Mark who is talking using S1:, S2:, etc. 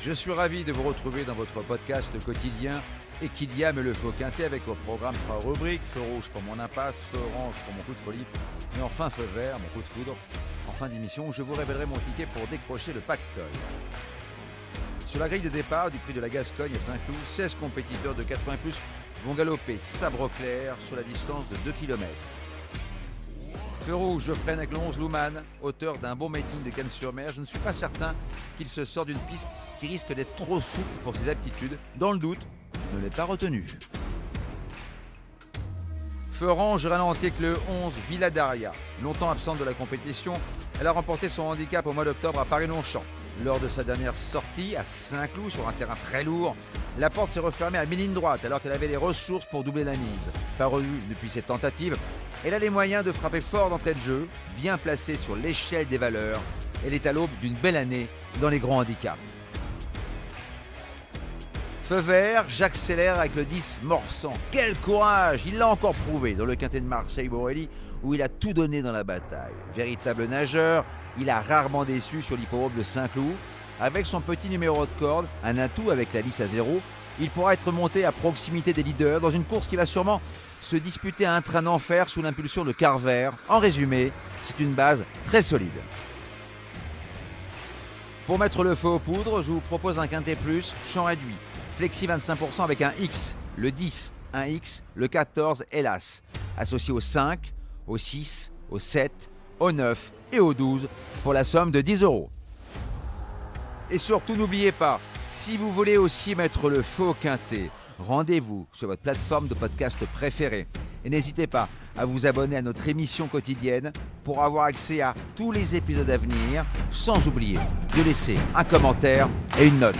S1: Je suis ravi de vous retrouver dans votre podcast quotidien Equiliam et le Faux Quintet avec au programme 3 rubriques: feu rouge pour mon impasse, feu orange pour mon coup de folie et enfin feu vert, mon coup de foudre. En fin d'émission, je vous révélerai mon ticket pour décrocher le pactole. Sur la grille de départ du prix de la Gascogne à Saint-Cloud, 16 compétiteurs de 80+, vont galoper sabre clair sur la distance de 2 km. Feu rouge, je freine avec le 11 Louman, auteur d'un bon meeting de Cannes-sur-Mer. Je ne suis pas certain qu'il se sort d'une piste qui risque d'être trop souple pour ses aptitudes. Dans le doute, je ne l'ai pas retenu. Feu orange, je ralentis avec le 11 Villa Daria. Longtemps absente de la compétition, elle a remporté son handicap au mois d'octobre à Paris-Longchamp. Lors de sa dernière sortie à Saint-Cloud sur un terrain très lourd, la porte s'est refermée à mi-ligne droite alors qu'elle avait les ressources pour doubler la mise. Pas revue depuis cette tentative, elle a les moyens de frapper fort d'entrée de jeu, bien placée sur l'échelle des valeurs. Elle est à l'aube d'une belle année dans les grands handicaps. Feu vert, j'accélère avec le 10 Morsan. Quel courage! Il l'a encore prouvé dans le quintet de Marseille-Borelli où il a tout donné dans la bataille. Véritable nageur, il a rarement déçu sur l'hippodrome de Saint-Cloud. Avec son petit numéro de corde, un atout avec la lisse à 0, il pourra être monté à proximité des leaders dans une course qui va sûrement se disputer à un train d'enfer sous l'impulsion de Carver. En résumé, c'est une base très solide. Pour mettre le feu aux poudres, je vous propose un quintet plus, champ réduit. Flexi 25% avec un X, le 10, un X, le 14, hélas. Associé au 5, au 6, au 7, au 9 et au 12 pour la somme de 10 €. Et surtout, n'oubliez pas, si vous voulez aussi mettre le feu au quintet, rendez-vous sur votre plateforme de podcast préférée. Et n'hésitez pas à vous abonner à notre émission quotidienne pour avoir accès à tous les épisodes à venir, sans oublier de laisser un commentaire et une note.